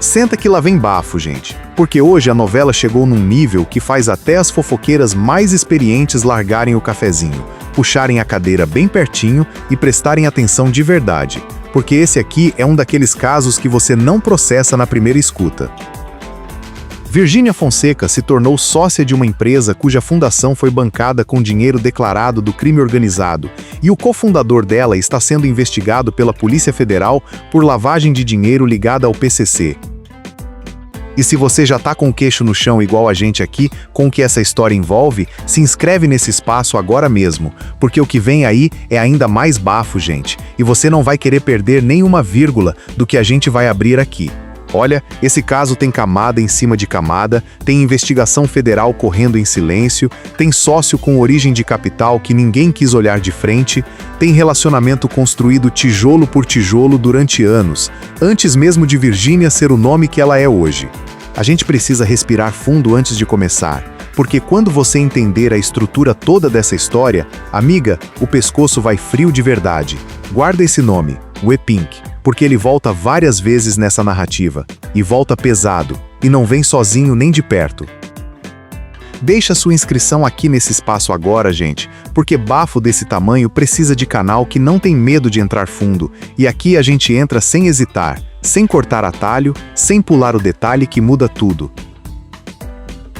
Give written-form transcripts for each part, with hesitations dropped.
Senta que lá vem bafo, gente. Porque hoje a novela chegou num nível que faz até as fofoqueiras mais experientes largarem o cafezinho, puxarem a cadeira bem pertinho e prestarem atenção de verdade. Porque esse aqui é um daqueles casos que você não processa na primeira escuta. Virgínia Fonseca se tornou sócia de uma empresa cuja fundação foi bancada com dinheiro declarado do crime organizado, e o cofundador dela está sendo investigado pela Polícia Federal por lavagem de dinheiro ligada ao PCC. E se você já tá com o queixo no chão igual a gente aqui, com o que essa história envolve, se inscreve nesse espaço agora mesmo, porque o que vem aí é ainda mais bafo, gente, e você não vai querer perder nenhuma vírgula do que a gente vai abrir aqui. Olha, esse caso tem camada em cima de camada, tem investigação federal correndo em silêncio, tem sócio com origem de capital que ninguém quis olhar de frente, tem relacionamento construído tijolo por tijolo durante anos, antes mesmo de Virgínia ser o nome que ela é hoje. A gente precisa respirar fundo antes de começar, porque quando você entender a estrutura toda dessa história, amiga, o pescoço vai frio de verdade. Guarda esse nome, o E-Pink. Porque ele volta várias vezes nessa narrativa, e volta pesado, e não vem sozinho nem de perto. Deixa sua inscrição aqui nesse espaço agora, gente, porque bafo desse tamanho precisa de canal que não tem medo de entrar fundo, e aqui a gente entra sem hesitar, sem cortar atalho, sem pular o detalhe que muda tudo.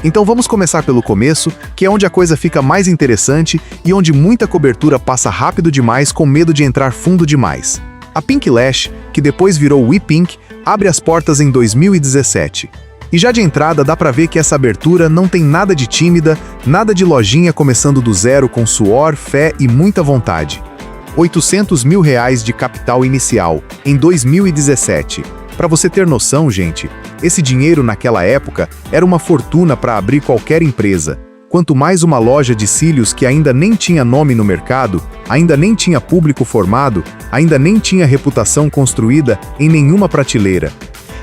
Então vamos começar pelo começo, que é onde a coisa fica mais interessante e onde muita cobertura passa rápido demais com medo de entrar fundo demais. A Pink Lash, que depois virou We-Pink, abre as portas em 2017. E já de entrada dá pra ver que essa abertura não tem nada de tímida, nada de lojinha começando do zero com suor, fé e muita vontade. R$800 mil de capital inicial, em 2017. Pra você ter noção, gente, esse dinheiro naquela época era uma fortuna para abrir qualquer empresa. Quanto mais uma loja de cílios que ainda nem tinha nome no mercado, ainda nem tinha público formado, ainda nem tinha reputação construída em nenhuma prateleira.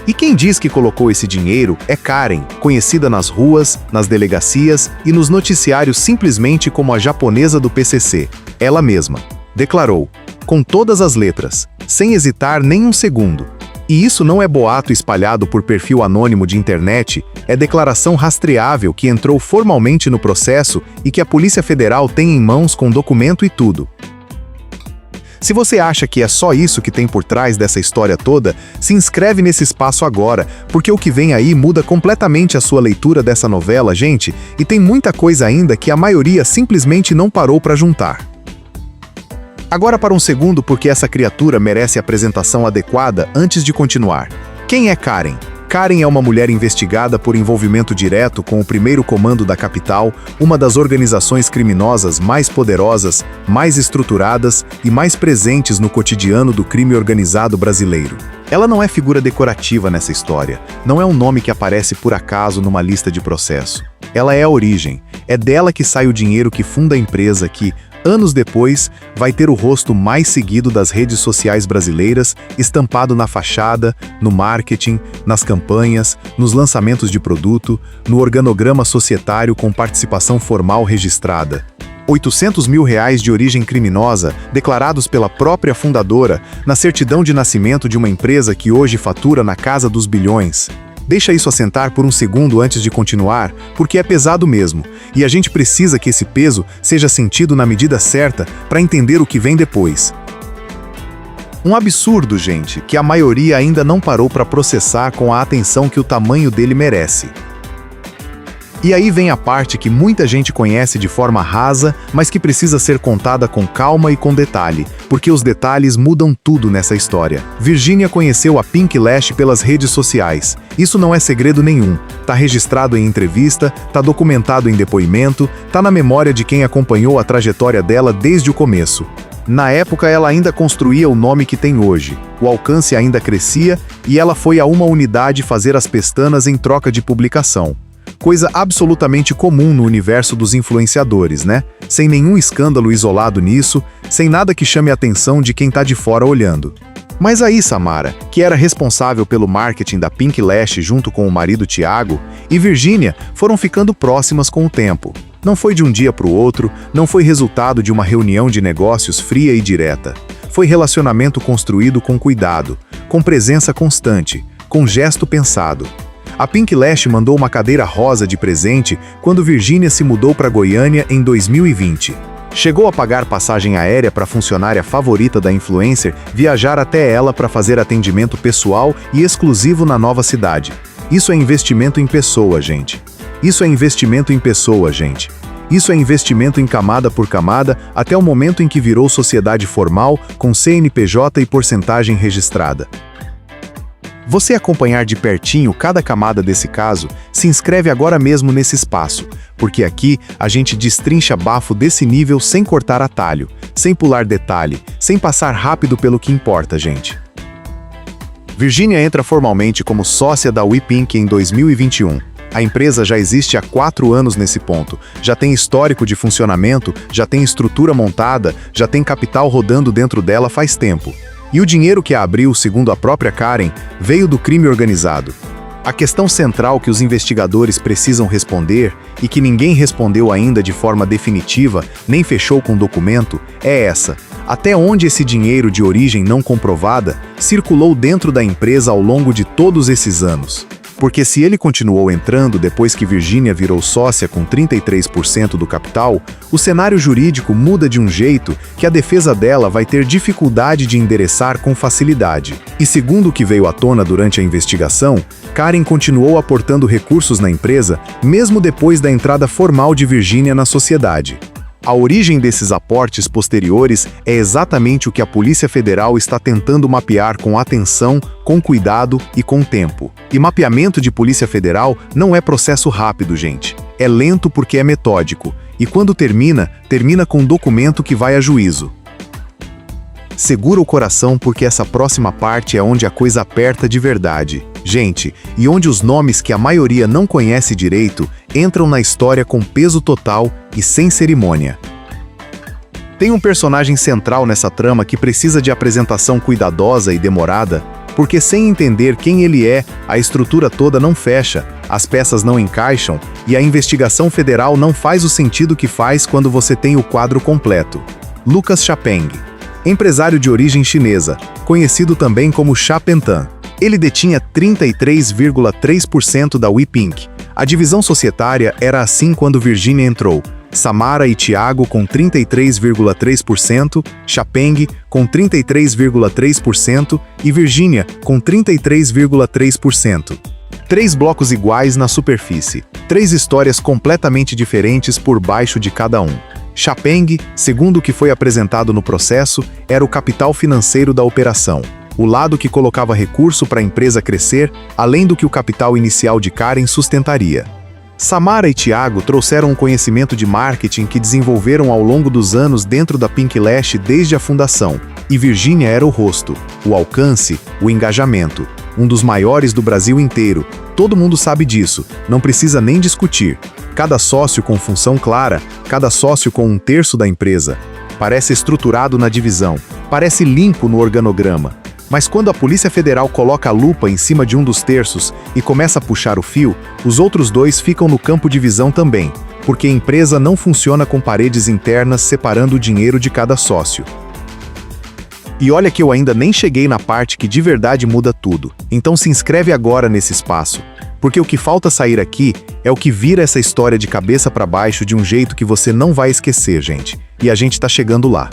E quem diz que colocou esse dinheiro é Karen, conhecida nas ruas, nas delegacias e nos noticiários simplesmente como a japonesa do PCC. Ela mesma declarou, com todas as letras, sem hesitar nem um segundo. E isso não é boato espalhado por perfil anônimo de internet, é declaração rastreável que entrou formalmente no processo e que a Polícia Federal tem em mãos com documento e tudo. Se você acha que é só isso que tem por trás dessa história toda, se inscreve nesse espaço agora, porque o que vem aí muda completamente a sua leitura dessa novela, gente, e tem muita coisa ainda que a maioria simplesmente não parou para juntar. Agora para um segundo, porque essa criatura merece apresentação adequada antes de continuar. Quem é Karen? Karen é uma mulher investigada por envolvimento direto com o primeiro comando da capital, uma das organizações criminosas mais poderosas, mais estruturadas e mais presentes no cotidiano do crime organizado brasileiro. Ela não é figura decorativa nessa história, não é um nome que aparece por acaso numa lista de processo. Ela é a origem, é dela que sai o dinheiro que funda a empresa que, anos depois, vai ter o rosto mais seguido das redes sociais brasileiras, estampado na fachada, no marketing, nas campanhas, nos lançamentos de produto, no organograma societário com participação formal registrada. R$800 mil de origem criminosa, declarados pela própria fundadora, na certidão de nascimento de uma empresa que hoje fatura na casa dos bilhões. Deixa isso assentar por um segundo antes de continuar, porque é pesado mesmo, e a gente precisa que esse peso seja sentido na medida certa para entender o que vem depois. Um absurdo, gente, que a maioria ainda não parou para processar com a atenção que o tamanho dele merece. E aí vem a parte que muita gente conhece de forma rasa, mas que precisa ser contada com calma e com detalhe, porque os detalhes mudam tudo nessa história. Virgínia conheceu a Pink Lash pelas redes sociais. Isso não é segredo nenhum. Tá registrado em entrevista, tá documentado em depoimento, tá na memória de quem acompanhou a trajetória dela desde o começo. Na época, ela ainda construía o nome que tem hoje. O alcance ainda crescia e ela foi a uma unidade fazer as pestanas em troca de publicação. Coisa absolutamente comum no universo dos influenciadores, né? Sem nenhum escândalo isolado nisso, sem nada que chame a atenção de quem tá de fora olhando. Mas aí Samara, que era responsável pelo marketing da Pink Lash junto com o marido Thiago, e Virgínia foram ficando próximas com o tempo. Não foi de um dia para o outro, não foi resultado de uma reunião de negócios fria e direta. Foi relacionamento construído com cuidado, com presença constante, com gesto pensado. A Pink Lash mandou uma cadeira rosa de presente quando Virgínia se mudou para Goiânia em 2020. Chegou a pagar passagem aérea para a funcionária favorita da influencer viajar até ela para fazer atendimento pessoal e exclusivo na nova cidade. Isso é investimento em pessoa, gente. Isso é investimento em pessoa, gente. Isso é investimento em camada por camada até o momento em que virou sociedade formal, com CNPJ e porcentagem registrada. Você acompanhar de pertinho cada camada desse caso, se inscreve agora mesmo nesse espaço, porque aqui a gente destrincha bafo desse nível sem cortar atalho, sem pular detalhe, sem passar rápido pelo que importa, gente. Virgínia entra formalmente como sócia da WePink em 2021. A empresa já existe há 4 anos nesse ponto, já tem histórico de funcionamento, já tem estrutura montada, já tem capital rodando dentro dela faz tempo. E o dinheiro que a abriu, segundo a própria Karen, veio do crime organizado. A questão central que os investigadores precisam responder, e que ninguém respondeu ainda de forma definitiva, nem fechou com documento, é essa: até onde esse dinheiro de origem não comprovada circulou dentro da empresa ao longo de todos esses anos? Porque se ele continuou entrando depois que Virgínia virou sócia com 33% do capital, o cenário jurídico muda de um jeito que a defesa dela vai ter dificuldade de endereçar com facilidade. E segundo o que veio à tona durante a investigação, Karen continuou aportando recursos na empresa mesmo depois da entrada formal de Virgínia na sociedade. A origem desses aportes posteriores é exatamente o que a Polícia Federal está tentando mapear com atenção, com cuidado e com tempo. E mapeamento de Polícia Federal não é processo rápido, gente. É lento porque é metódico. E quando termina com um documento que vai a juízo. Segura o coração porque essa próxima parte é onde a coisa aperta de verdade. Gente, e onde os nomes que a maioria não conhece direito entram na história com peso total e sem cerimônia. Tem um personagem central nessa trama que precisa de apresentação cuidadosa e demorada, porque sem entender quem ele é, a estrutura toda não fecha, as peças não encaixam e a investigação federal não faz o sentido que faz quando você tem o quadro completo. Lucas Chapeng, empresário de origem chinesa, conhecido também como Cha Pentan. Ele detinha 33,3% da WePink. A divisão societária era assim quando Virgínia entrou. Samara e Thiago com 33,3%, Chapeng com 33,3% e Virgínia com 33,3%. 3 blocos iguais na superfície, 3 histórias completamente diferentes por baixo de cada um. Chapeng, segundo o que foi apresentado no processo, era o capital financeiro da operação. O lado que colocava recurso para a empresa crescer, além do que o capital inicial de Karen sustentaria. Samara e Thiago trouxeram um conhecimento de marketing que desenvolveram ao longo dos anos dentro da Pink Lash desde a fundação, e Virgínia era o rosto, o alcance, o engajamento, um dos maiores do Brasil inteiro. Todo mundo sabe disso, não precisa nem discutir. Cada sócio com função clara, cada sócio com 1/3 da empresa. Parece estruturado na divisão, parece limpo no organograma. Mas quando a Polícia Federal coloca a lupa em cima de um dos terços e começa a puxar o fio, os outros 2 ficam no campo de visão também, porque a empresa não funciona com paredes internas separando o dinheiro de cada sócio. E olha que eu ainda nem cheguei na parte que de verdade muda tudo, então se inscreve agora nesse espaço, porque o que falta sair aqui é o que vira essa história de cabeça para baixo de um jeito que você não vai esquecer, gente, e a gente tá chegando lá.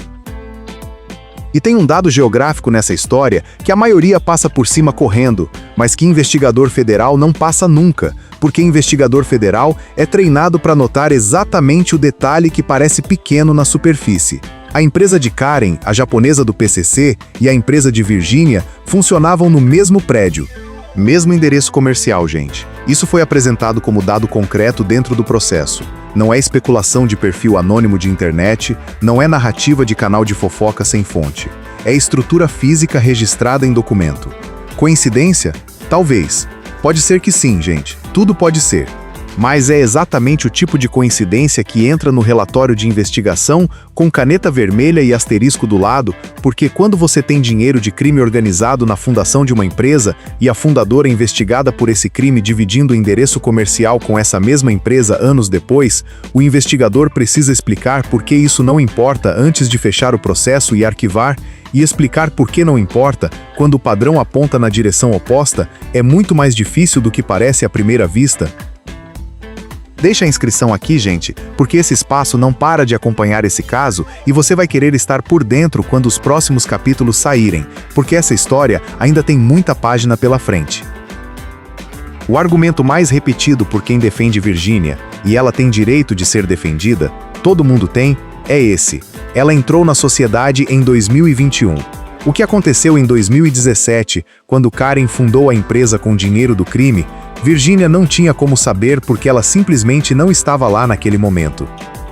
E tem um dado geográfico nessa história que a maioria passa por cima correndo, mas que investigador federal não passa nunca, porque investigador federal é treinado para notar exatamente o detalhe que parece pequeno na superfície. A empresa de Karen, a japonesa do PCC, e a empresa de Virgínia funcionavam no mesmo prédio. Mesmo endereço comercial, gente. Isso foi apresentado como dado concreto dentro do processo. Não é especulação de perfil anônimo de internet, não é narrativa de canal de fofoca sem fonte. É estrutura física registrada em documento. Coincidência? Talvez. Pode ser que sim, gente. Tudo pode ser. Mas é exatamente o tipo de coincidência que entra no relatório de investigação com caneta vermelha e asterisco do lado, porque quando você tem dinheiro de crime organizado na fundação de uma empresa e a fundadora é investigada por esse crime dividindo o endereço comercial com essa mesma empresa anos depois, o investigador precisa explicar por que isso não importa antes de fechar o processo e arquivar, e explicar por que não importa quando o padrão aponta na direção oposta é muito mais difícil do que parece à primeira vista. Deixa a inscrição aqui, gente, porque esse espaço não para de acompanhar esse caso e você vai querer estar por dentro quando os próximos capítulos saírem, porque essa história ainda tem muita página pela frente. O argumento mais repetido por quem defende Virgínia, e ela tem direito de ser defendida, todo mundo tem, é esse. Ela entrou na sociedade em 2021. O que aconteceu em 2017, quando Karen fundou a empresa com dinheiro do crime, Virgínia não tinha como saber porque ela simplesmente não estava lá naquele momento.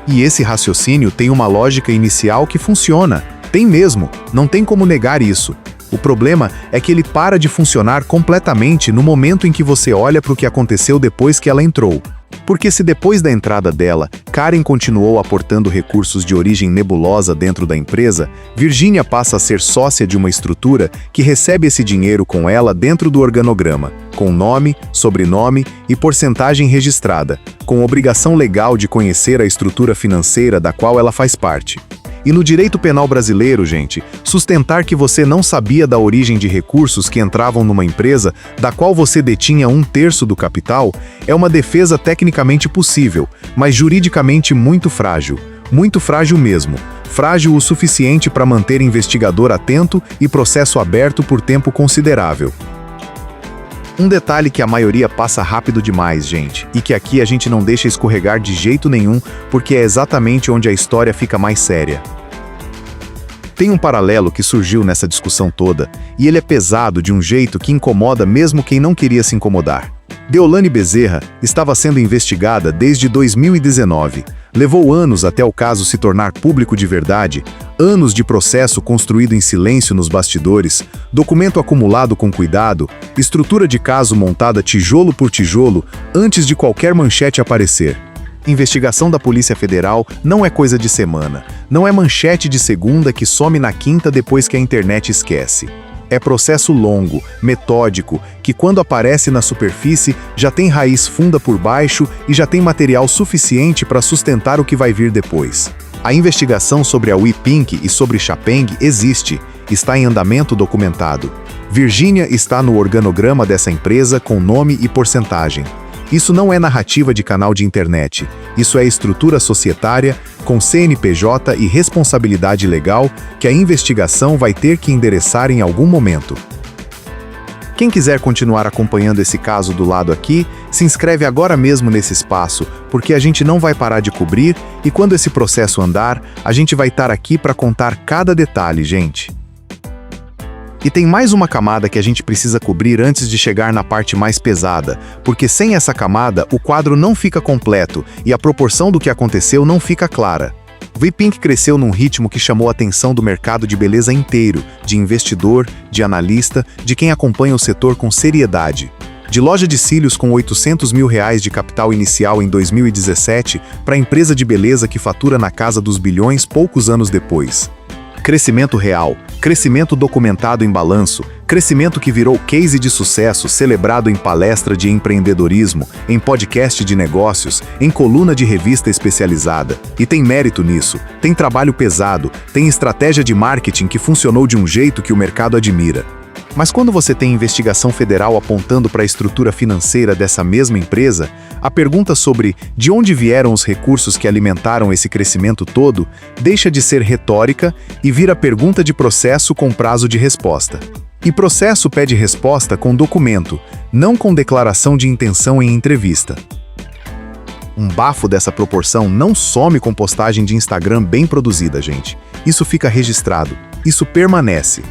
E esse raciocínio tem uma lógica inicial que funciona. Tem mesmo, não tem como negar isso. O problema é que ele para de funcionar completamente no momento em que você olha para o que aconteceu depois que ela entrou. Porque se depois da entrada dela, Karen continuou aportando recursos de origem nebulosa dentro da empresa, Virgínia passa a ser sócia de uma estrutura que recebe esse dinheiro com ela dentro do organograma, com nome, sobrenome e porcentagem registrada, com obrigação legal de conhecer a estrutura financeira da qual ela faz parte. E no direito penal brasileiro, gente, sustentar que você não sabia da origem de recursos que entravam numa empresa da qual você detinha 1/3 do capital é uma defesa tecnicamente possível, mas juridicamente muito frágil mesmo. Frágil o suficiente para manter investigador atento e processo aberto por tempo considerável. Um detalhe que a maioria passa rápido demais, gente, e que aqui a gente não deixa escorregar de jeito nenhum, porque é exatamente onde a história fica mais séria. Tem um paralelo que surgiu nessa discussão toda, e ele é pesado de um jeito que incomoda mesmo quem não queria se incomodar. Deolane Bezerra estava sendo investigada desde 2019. Levou anos até o caso se tornar público de verdade, anos de processo construído em silêncio nos bastidores, documento acumulado com cuidado, estrutura de caso montada tijolo por tijolo antes de qualquer manchete aparecer. Investigação da Polícia Federal não é coisa de semana, não é manchete de segunda que some na quinta depois que a internet esquece. É processo longo, metódico, que quando aparece na superfície já tem raiz funda por baixo e já tem material suficiente para sustentar o que vai vir depois. A investigação sobre a WePink e sobre Chapeng existe, está em andamento documentado. Virgínia está no organograma dessa empresa com nome e porcentagem. Isso não é narrativa de canal de internet, isso é estrutura societária, com CNPJ e responsabilidade legal que a investigação vai ter que endereçar em algum momento. Quem quiser continuar acompanhando esse caso do lado aqui, se inscreve agora mesmo nesse espaço, porque a gente não vai parar de cobrir e quando esse processo andar, a gente vai estar aqui para contar cada detalhe, gente. E tem mais uma camada que a gente precisa cobrir antes de chegar na parte mais pesada, porque sem essa camada o quadro não fica completo e a proporção do que aconteceu não fica clara. WePink cresceu num ritmo que chamou a atenção do mercado de beleza inteiro, de investidor, de analista, de quem acompanha o setor com seriedade. De loja de cílios com R$800 mil de capital inicial em 2017 para empresa de beleza que fatura na casa dos bilhões poucos anos depois. Crescimento real, crescimento documentado em balanço, crescimento que virou case de sucesso celebrado em palestra de empreendedorismo, em podcast de negócios, em coluna de revista especializada. E tem mérito nisso, tem trabalho pesado, tem estratégia de marketing que funcionou de um jeito que o mercado admira. Mas quando você tem investigação federal apontando para a estrutura financeira dessa mesma empresa, a pergunta sobre de onde vieram os recursos que alimentaram esse crescimento todo deixa de ser retórica e vira pergunta de processo com prazo de resposta. E processo pede resposta com documento, não com declaração de intenção em entrevista. Um bafo dessa proporção não some com postagem de Instagram bem produzida, gente. Isso fica registrado, isso permanece.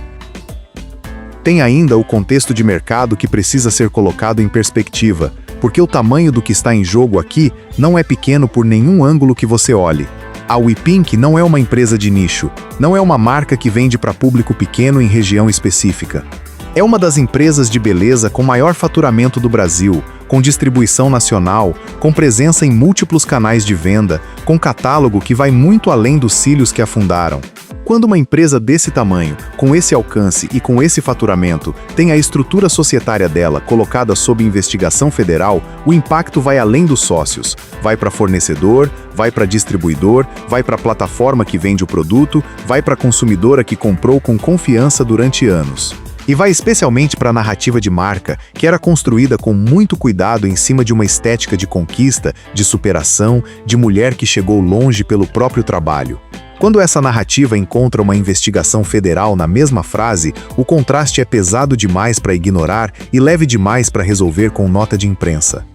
Tem ainda o contexto de mercado que precisa ser colocado em perspectiva, porque o tamanho do que está em jogo aqui não é pequeno por nenhum ângulo que você olhe. A WePink não é uma empresa de nicho, não é uma marca que vende para público pequeno em região específica. É uma das empresas de beleza com maior faturamento do Brasil, com distribuição nacional, com presença em múltiplos canais de venda, com catálogo que vai muito além dos cílios que a fundaram. Quando uma empresa desse tamanho, com esse alcance e com esse faturamento, tem a estrutura societária dela colocada sob investigação federal, o impacto vai além dos sócios. Vai para fornecedor, vai para distribuidor, vai para a plataforma que vende o produto, vai para a consumidora que comprou com confiança durante anos. E vai especialmente para a narrativa de marca, que era construída com muito cuidado em cima de uma estética de conquista, de superação, de mulher que chegou longe pelo próprio trabalho. Quando essa narrativa encontra uma investigação federal na mesma frase, o contraste é pesado demais para ignorar e leve demais para resolver com nota de imprensa.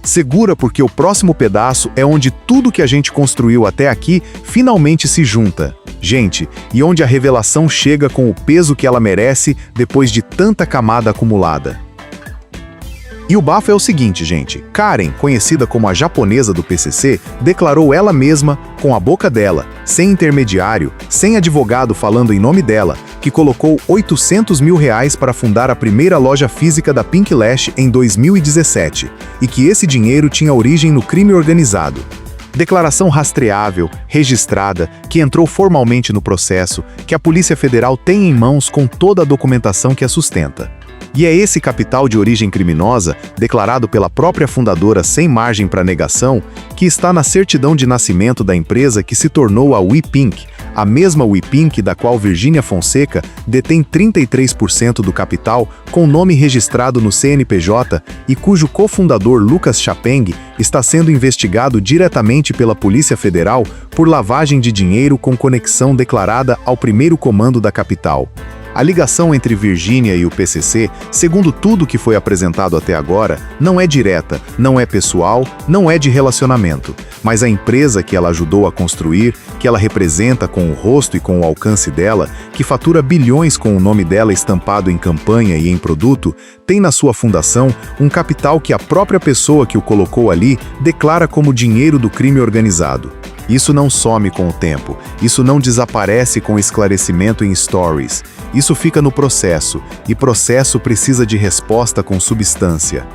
Segura porque o próximo pedaço é onde tudo que a gente construiu até aqui finalmente se junta. Gente, e onde a revelação chega com o peso que ela merece depois de tanta camada acumulada. E o bafo é o seguinte, gente. Karen, conhecida como a japonesa do PCC, declarou ela mesma, com a boca dela, sem intermediário, sem advogado falando em nome dela, que colocou R$800 mil para fundar a primeira loja física da Pink Lash em 2017, e que esse dinheiro tinha origem no crime organizado. Declaração rastreável, registrada, que entrou formalmente no processo, que a Polícia Federal tem em mãos com toda a documentação que a sustenta. E é esse capital de origem criminosa, declarado pela própria fundadora sem margem para negação, que está na certidão de nascimento da empresa que se tornou a WePink, a mesma WePink da qual Virgínia Fonseca detém 33% do capital com nome registrado no CNPJ e cujo cofundador Lucas Chapeng está sendo investigado diretamente pela Polícia Federal por lavagem de dinheiro com conexão declarada ao primeiro comando da capital. A ligação entre Virgínia e o PCC, segundo tudo que foi apresentado até agora, não é direta, não é pessoal, não é de relacionamento, mas a empresa que ela ajudou a construir, que ela representa com o rosto e com o alcance dela, que fatura bilhões com o nome dela estampado em campanha e em produto, tem na sua fundação um capital que a própria pessoa que o colocou ali declara como dinheiro do crime organizado. Isso não some com o tempo, isso não desaparece com esclarecimento em stories. Isso fica no processo, e processo precisa de resposta com substância.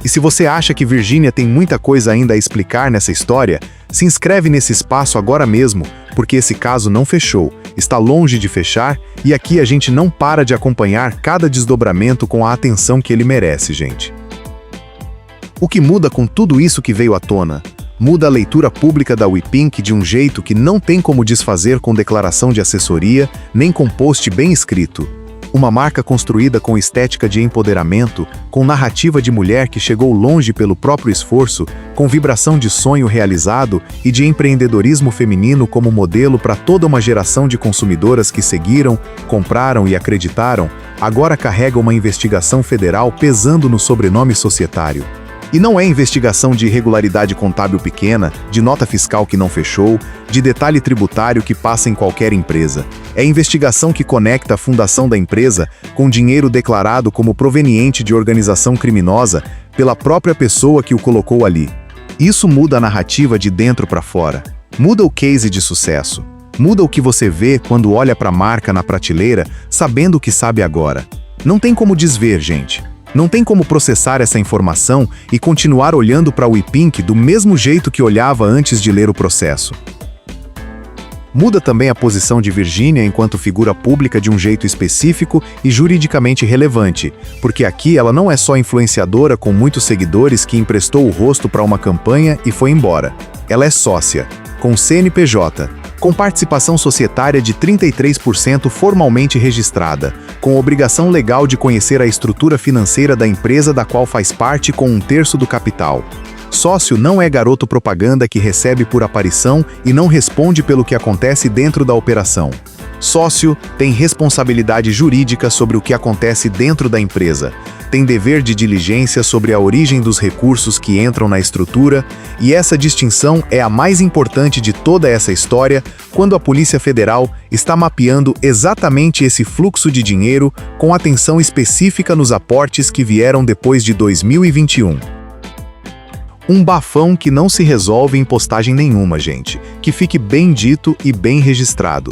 E se você acha que Virgínia tem muita coisa ainda a explicar nessa história, se inscreve nesse espaço agora mesmo, porque esse caso não fechou, está longe de fechar, e aqui a gente não para de acompanhar cada desdobramento com a atenção que ele merece, gente. O que muda com tudo isso que veio à tona? Muda a leitura pública da WePink de um jeito que não tem como desfazer com declaração de assessoria, nem com post bem escrito. Uma marca construída com estética de empoderamento, com narrativa de mulher que chegou longe pelo próprio esforço, com vibração de sonho realizado e de empreendedorismo feminino como modelo para toda uma geração de consumidoras que seguiram, compraram e acreditaram, agora carrega uma investigação federal pesando no sobrenome societário. E não é investigação de irregularidade contábil pequena, de nota fiscal que não fechou, de detalhe tributário que passa em qualquer empresa. É investigação que conecta a fundação da empresa com dinheiro declarado como proveniente de organização criminosa pela própria pessoa que o colocou ali. Isso muda a narrativa de dentro para fora. Muda o case de sucesso. Muda o que você vê quando olha para a marca na prateleira, sabendo o que sabe agora. Não tem como desver, gente. Não tem como processar essa informação e continuar olhando para o WePink do mesmo jeito que olhava antes de ler o processo. Muda também a posição de Virgínia enquanto figura pública de um jeito específico e juridicamente relevante, porque aqui ela não é só influenciadora com muitos seguidores que emprestou o rosto para uma campanha e foi embora. Ela é sócia, com CNPJ, com participação societária de 33% formalmente registrada, com obrigação legal de conhecer a estrutura financeira da empresa da qual faz parte com 1/3 do capital. Sócio não é garoto propaganda que recebe por aparição e não responde pelo que acontece dentro da operação. Sócio tem responsabilidade jurídica sobre o que acontece dentro da empresa, tem dever de diligência sobre a origem dos recursos que entram na estrutura, e essa distinção é a mais importante de toda essa história quando a Polícia Federal está mapeando exatamente esse fluxo de dinheiro com atenção específica nos aportes que vieram depois de 2021. Um bafão que não se resolve em postagem nenhuma, gente, que fique bem dito e bem registrado.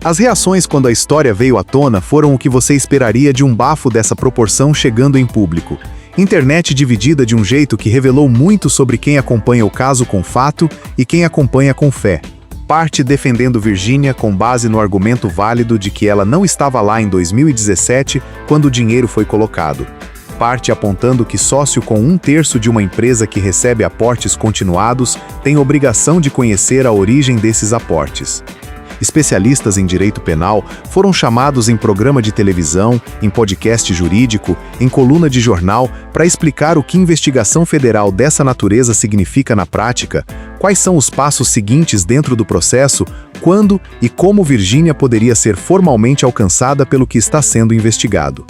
As reações quando a história veio à tona foram o que você esperaria de um bafo dessa proporção chegando em público. Internet dividida de um jeito que revelou muito sobre quem acompanha o caso com fato e quem acompanha com fé. Parte defendendo Virgínia com base no argumento válido de que ela não estava lá em 2017, quando o dinheiro foi colocado. Parte apontando que sócio com 1/3 de uma empresa que recebe aportes continuados tem obrigação de conhecer a origem desses aportes. Especialistas em direito penal foram chamados em programa de televisão, em podcast jurídico, em coluna de jornal para explicar o que investigação federal dessa natureza significa na prática, quais são os passos seguintes dentro do processo, quando e como Virgínia poderia ser formalmente alcançada pelo que está sendo investigado.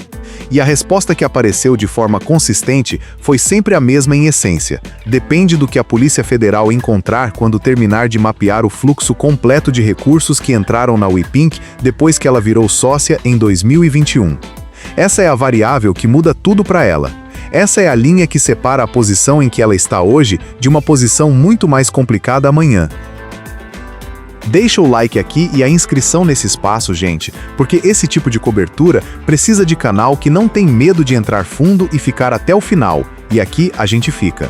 E a resposta que apareceu de forma consistente foi sempre a mesma em essência. Depende do que a Polícia Federal encontrar quando terminar de mapear o fluxo completo de recursos que entraram na WePink depois que ela virou sócia em 2021. Essa é a variável que muda tudo para ela. Essa é a linha que separa a posição em que ela está hoje de uma posição muito mais complicada amanhã. Deixa o like aqui e a inscrição nesse espaço, gente, porque esse tipo de cobertura precisa de canal que não tem medo de entrar fundo e ficar até o final, e aqui a gente fica.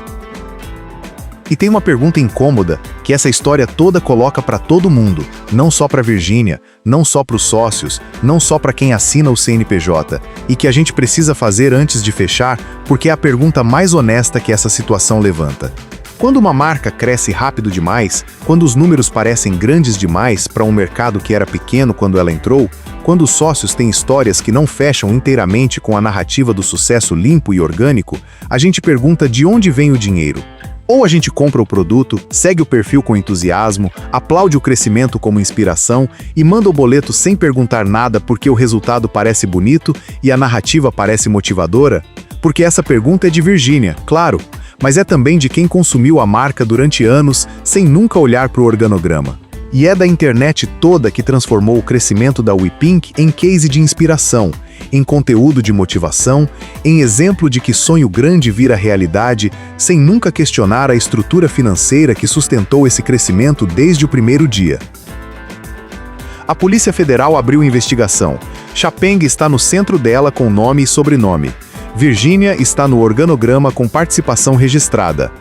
E tem uma pergunta incômoda que essa história toda coloca para todo mundo, não só para Virgínia, não só para os sócios, não só para quem assina o CNPJ, e que a gente precisa fazer antes de fechar, porque é a pergunta mais honesta que essa situação levanta. Quando uma marca cresce rápido demais, quando os números parecem grandes demais para um mercado que era pequeno quando ela entrou, quando os sócios têm histórias que não fecham inteiramente com a narrativa do sucesso limpo e orgânico, a gente pergunta de onde vem o dinheiro. Ou a gente compra o produto, segue o perfil com entusiasmo, aplaude o crescimento como inspiração e manda o boleto sem perguntar nada porque o resultado parece bonito e a narrativa parece motivadora? Porque essa pergunta é de Virgínia, claro, mas é também de quem consumiu a marca durante anos sem nunca olhar para o organograma. E é da internet toda que transformou o crescimento da WePink em case de inspiração, em conteúdo de motivação, em exemplo de que sonho grande vira realidade, sem nunca questionar a estrutura financeira que sustentou esse crescimento desde o primeiro dia. A Polícia Federal abriu investigação. Chapeng está no centro dela com nome e sobrenome. Virgínia está no organograma com participação registrada.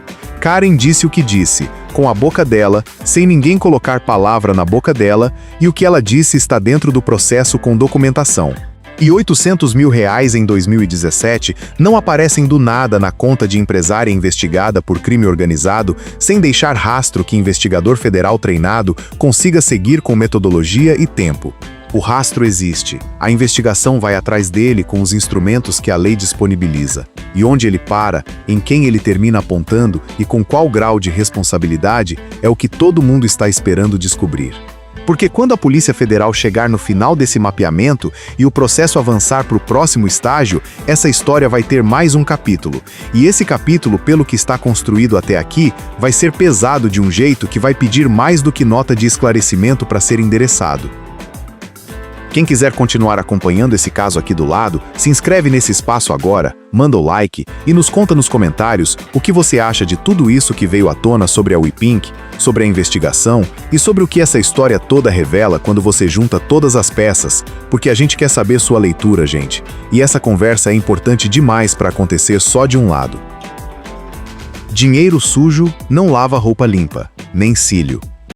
Karen disse o que disse, com a boca dela, sem ninguém colocar palavra na boca dela, e o que ela disse está dentro do processo com documentação. E R$800 mil em 2017 não aparecem do nada na conta de empresária investigada por crime organizado, sem deixar rastro que investigador federal treinado consiga seguir com metodologia e tempo. O rastro existe. A investigação vai atrás dele com os instrumentos que a lei disponibiliza. E onde ele para, em quem ele termina apontando e com qual grau de responsabilidade é o que todo mundo está esperando descobrir. Porque quando a Polícia Federal chegar no final desse mapeamento e o processo avançar para o próximo estágio, essa história vai ter mais um capítulo. E esse capítulo, pelo que está construído até aqui, vai ser pesado de um jeito que vai pedir mais do que nota de esclarecimento para ser endereçado. Quem quiser continuar acompanhando esse caso aqui do lado, se inscreve nesse espaço agora, manda o like e nos conta nos comentários o que você acha de tudo isso que veio à tona sobre a WePink, sobre a investigação e sobre o que essa história toda revela quando você junta todas as peças, porque a gente quer saber sua leitura, gente. E essa conversa é importante demais para acontecer só de um lado. Dinheiro sujo não lava roupa limpa, nem cílio.